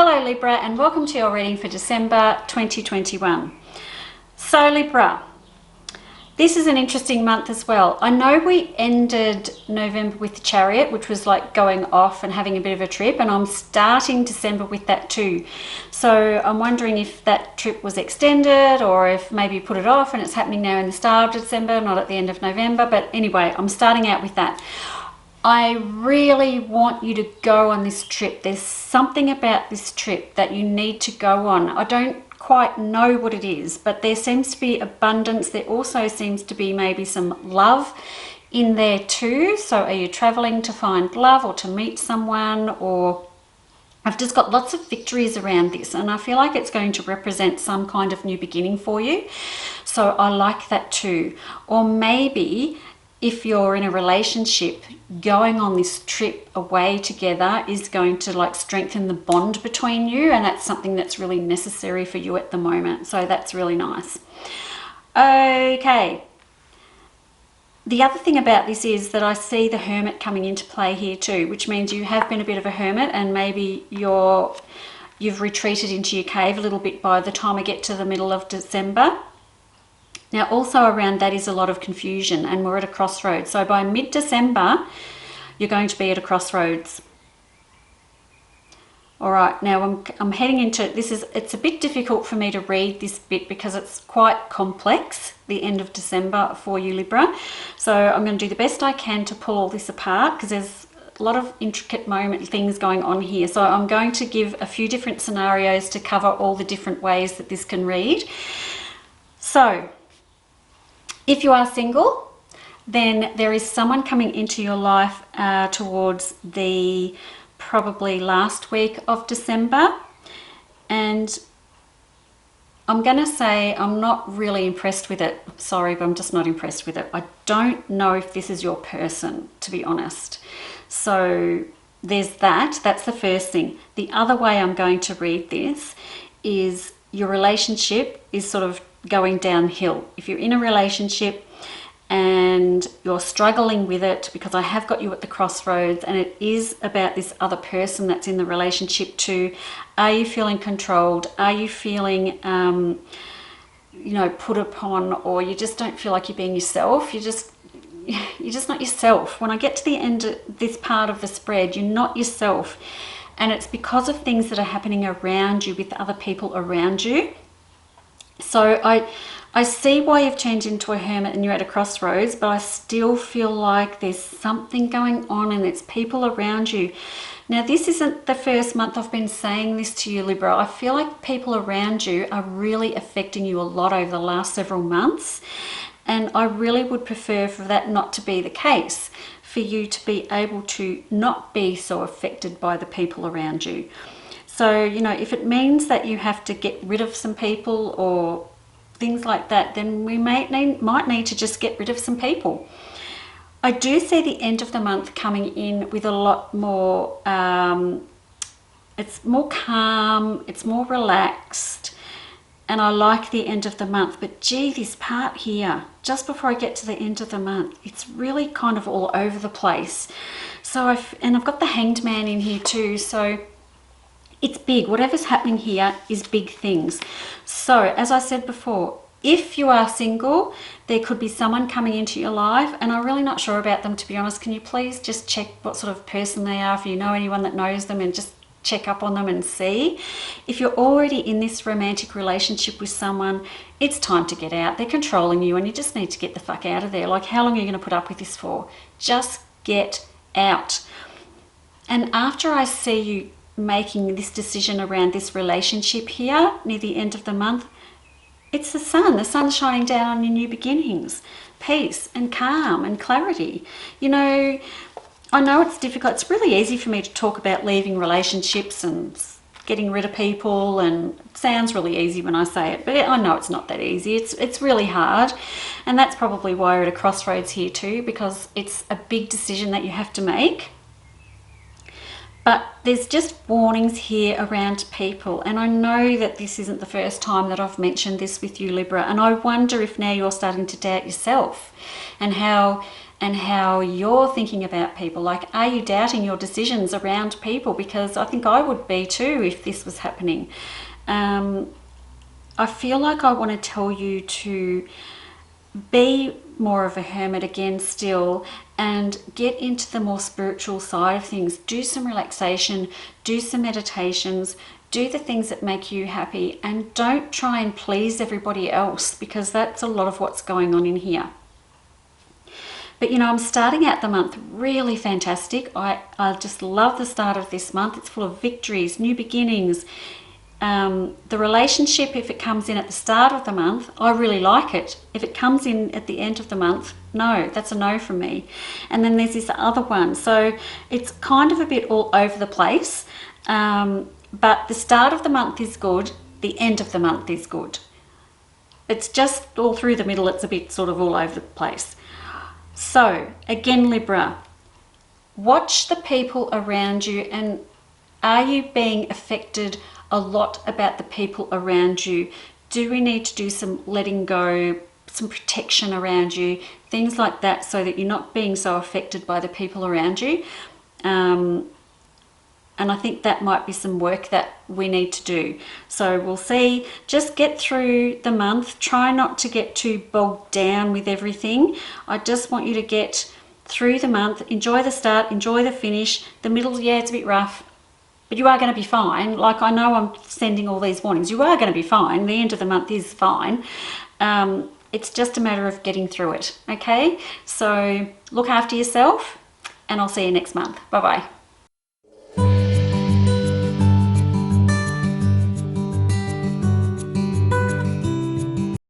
Hello Libra, and welcome to your reading for December 2021. So Libra, this is an interesting month as well. I know we ended November with the Chariot, which was like going off and having a bit of a trip, and I'm starting December with that too. So I'm wondering if that trip was extended or if maybe you put it off and it's happening now in the start of December, not at the end of November. But anyway, I'm starting out with that. I really want you to go on this trip. There's something about this trip that you need to go on. I don't quite know what it is, but there seems to be abundance. There also seems to be maybe some love in there too. So are you traveling to find love or to meet someone? Or I've just got lots of victories around this, and I feel like it's going to represent some kind of new beginning for you. So I like that too. Or maybe if you're in a relationship, going on this trip away together is going to like strengthen the bond between you, and that's something that's really necessary for you at the moment. So that's really nice. Okay. The other thing about this is that I see the Hermit coming into play here too, which means you have been a bit of a hermit, and maybe you've retreated into your cave a little bit by the time I get to the middle of December. Now also around that is a lot of confusion, and we're at a crossroads. So by mid-December, you're going to be at a crossroads. All right, now I'm heading into this. It's a bit difficult for me to read this bit because it's quite complex, the end of December for you, Libra. So I'm going to do the best I can to pull all this apart because there's a lot of intricate things going on here. So I'm going to give a few different scenarios to cover all the different ways that this can read. So if you are single, then there is someone coming into your life towards the probably last week of December. And I'm going to say I'm not really impressed with it. Sorry, but I'm just not impressed with it. I don't know if this is your person, to be honest. So there's that. That's the first thing. The other way I'm going to read this is your relationship is sort of going downhill. If you're in a relationship and you're struggling with it, because I have got you at the crossroads, and it is about this other person that's in the relationship too. Are you feeling controlled? Are you feeling put upon, or you just don't feel like you're being yourself? You're just not yourself. When I get to the end of this part of the spread, you're not yourself, and it's because of things that are happening around you with other people around you. So I see why you've changed into a hermit and you're at a crossroads, but I still feel like there's something going on and it's people around you. Now, this isn't the first month I've been saying this to you, Libra. I feel like people around you are really affecting you a lot over the last several months, and I really would prefer for that not to be the case, for you to be able to not be so affected by the people around you. So, if it means that you have to get rid of some people or things like that, then we might need to just get rid of some people. I do see the end of the month coming in with a lot more, it's more calm, it's more relaxed, and I like the end of the month. But gee, this part here, just before I get to the end of the month, it's really kind of all over the place. So I've got the Hanged Man in here too, so it's big. Whatever's happening here is big things. So as I said before, if you are single, there could be someone coming into your life, and I'm really not sure about them, to be honest. Can you please just check what sort of person they are, if you know anyone that knows them, and just check up on them and see. If you're already in this romantic relationship with someone, it's time to get out. They're controlling you and you just need to get the fuck out of there. Like, how long are you going to put up with this for? Just get out. And after I see you making this decision around this relationship here near the end of the month, it's the sun's shining down on your new beginnings, peace and calm and clarity. I know it's difficult. It's really easy for me to talk about leaving relationships and getting rid of people, and it sounds really easy when I say it, but I know it's not that easy. It's really hard, and that's probably why we're at a crossroads here too, because it's a big decision that you have to make. But there's just warnings here around people, and I know that this isn't the first time that I've mentioned this with you, Libra, and I wonder if now you're starting to doubt yourself and how and how you're thinking about people. Like, are you doubting your decisions around people? Because I think I would be too if this was happening. I feel like I want to tell you to be more of a hermit again still, and get into the more spiritual side of things. Do some relaxation, do some meditations, do the things that make you happy, and don't try and please everybody else, because that's a lot of what's going on in here. But you know, I'm starting out the month really fantastic. I just love the start of this month. It's full of victories, new beginnings. The relationship, if it comes in at the start of the month, I really like it. If it comes in at the end of the month, no, that's a no from me. And then there's this other one. So it's kind of a bit all over the place. But the start of the month is good. The end of the month is good. It's just all through the middle, it's a bit sort of all over the place. So again, Libra, watch the people around you, and are you being affected a lot about the people around you? Do we need to do some letting go, some protection around you, things like that, so that you're not being so affected by the people around you? And I think that might be some work that we need to do. So we'll see. Just get through the month. Try not to get too bogged down with everything. I just want you to get through the month. Enjoy the start, enjoy the finish. The middle, yeah, it's a bit rough, but you are going to be fine. Like, I know I'm sending all these warnings. You are going to be fine. The end of the month is fine. It's just a matter of getting through it, okay? So look after yourself, and I'll see you next month. Bye-bye.